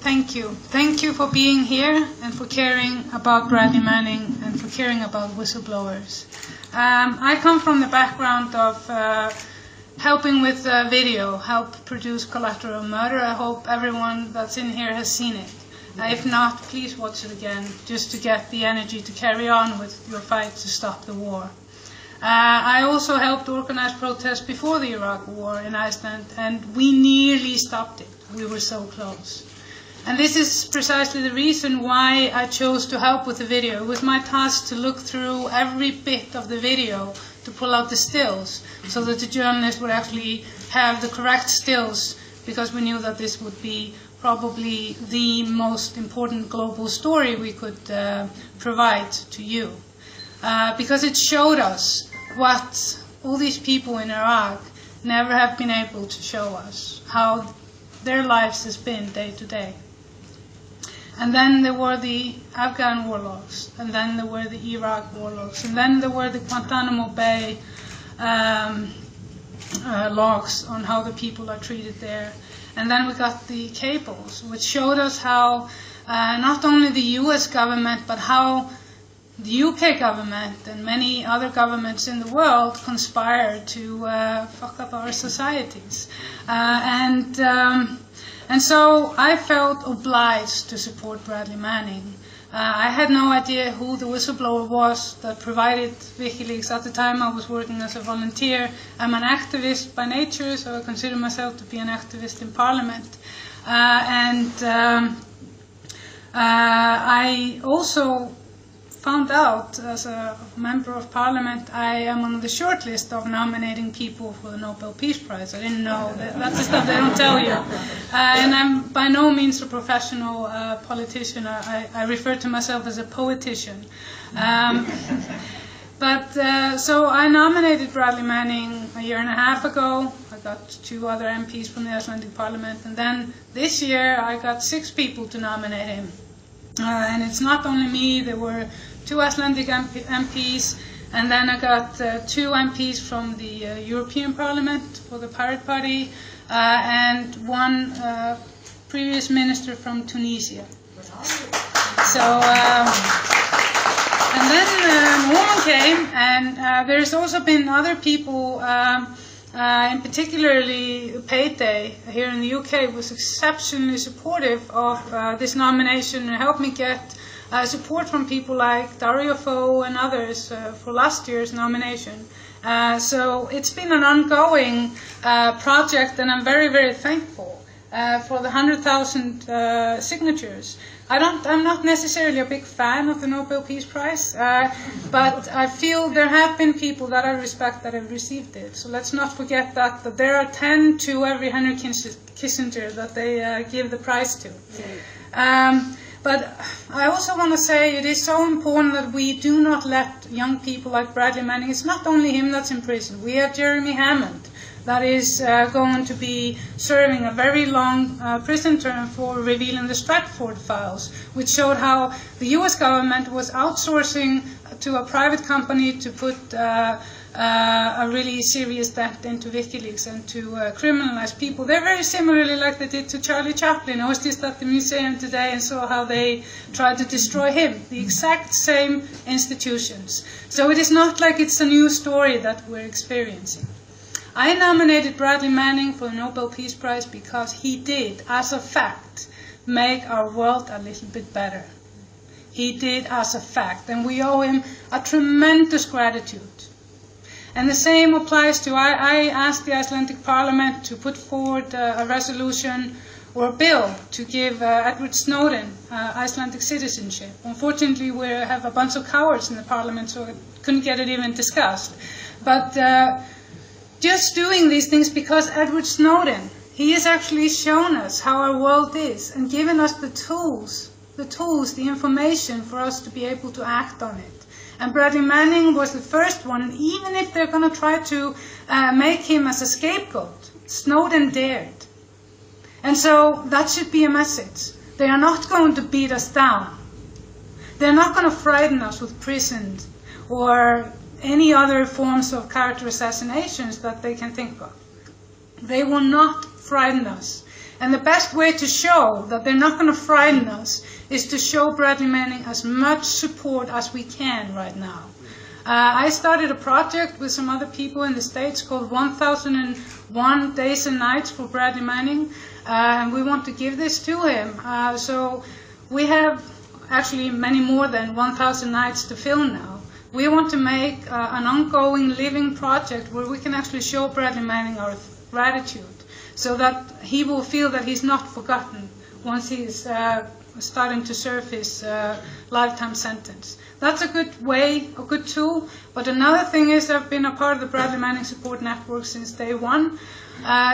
Thank you. Thank you for being here and for caring about Bradley Manning and for caring about whistleblowers. I come from the background of helping with video, help produce Collateral Murder. I hope everyone that's in here has seen it. If not, please watch it again, just to get the energy to carry on with your fight to stop the war. I also helped organize protests before the Iraq War in Iceland, and we nearly stopped it. We were so close. And this is precisely the reason why I chose to help with the video. It was my task to look through every bit of the video to pull out the stills, so that the journalists would actually have the correct stills, because we knew that this would be probably the most important global story we could provide to you. Because it showed us what all these people in Iraq never have been able to show us, how their lives has been day to day. And then there were the Afghan war logs, and then there were the Iraq war logs, and then there were the Guantanamo Bay logs on how the people are treated there. And then we got the cables, which showed us how not only the US government, but how the UK government and many other governments in the world conspired to fuck up our societies. And so I felt obliged to support Bradley Manning. I had no idea who the whistleblower was that provided WikiLeaks. At the time I was working as a volunteer. I'm an activist by nature, so I consider myself to be an activist in Parliament. I also found out, as a member of Parliament, I am on the short list of nominating people for the Nobel Peace Prize. I didn't know that. That's the stuff they don't tell you. And I'm by no means a professional politician. I refer to myself as a poetician. So I nominated Bradley Manning a year and a half ago. I got 2 other MPs from the Icelandic Parliament. And then this year I got 6 people to nominate him. And it's not only me. There were 2 Icelandic MPs, and then I got 2 MPs from the European Parliament for the Pirate Party, and 1 previous minister from Tunisia. So, and then Norman came, and there's also been other people. In particularly Payday here in the UK was exceptionally supportive of this nomination and helped me get support from people like Dario Fo and others for last year's nomination. So it's been an ongoing project, and I'm very, very thankful for the 100,000 signatures. I'm not necessarily a big fan of the Nobel Peace Prize, but I feel there have been people that I respect that have received it. So let's not forget that there are 10 to every Henry Kissinger that they give the prize to. But I also want to say it is so important that we do not let young people like Bradley Manning, it's not only him that's in prison. We have Jeremy Hammond that is going to be serving a very long prison term for revealing the Stratford files, which showed how the US government was outsourcing to a private company to put a really serious dent into WikiLeaks and to criminalize people. They're very similarly like they did to Charlie Chaplin. I was just at the museum today and saw how they tried to destroy him. The exact same institutions. So it is not like it's a new story that we're experiencing. I nominated Bradley Manning for the Nobel Peace Prize because he did, as a fact, make our world a little bit better. He did as a fact, and we owe him a tremendous gratitude. And the same applies to, I asked the Icelandic Parliament to put forward a resolution or a bill to give Edward Snowden Icelandic citizenship. Unfortunately, we have a bunch of cowards in the Parliament, so I couldn't get it even discussed. But just doing these things because Edward Snowden, he has actually shown us how our world is and given us the tools, the information for us to be able to act on it. And Bradley Manning was the first one, and even if they're going to try to make him as a scapegoat, Snowden dared. And so that should be a message. They are not going to beat us down. They're not going to frighten us with prison or any other forms of character assassinations that they can think of. They will not frighten us. And the best way to show that they're not going to frighten us is to show Bradley Manning as much support as we can right now. I started a project with some other people in the States called 1001 Days and Nights for Bradley Manning, and we want to give this to him. So we have actually many more than 1,000 nights to film now. We want to make an ongoing living project where we can actually show Bradley Manning our gratitude, so that he will feel that he's not forgotten once he's starting to serve his lifetime sentence. That's a good way, a good tool. But another thing is, I've been a part of the Bradley Manning Support Network since day one,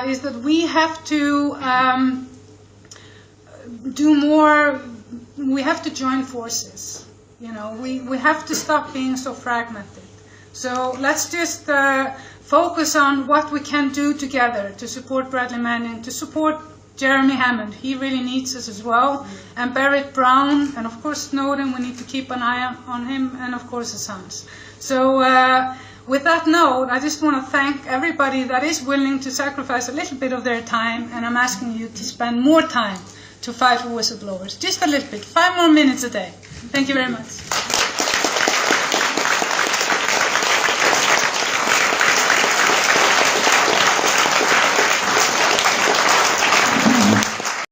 is that we have to do more. We have to join forces. You know, we have to stop being so fragmented. So let's just focus on what we can do together to support Bradley Manning, to support Jeremy Hammond. He really needs us as well. And Barrett Brown, and of course Snowden, we need to keep an eye on him, and of course Assange. So with that note, I just want to thank everybody that is willing to sacrifice a little bit of their time, and I'm asking you to spend more time to fight for whistleblowers. Just a little bit, 5 more minutes a day. Thank you very much.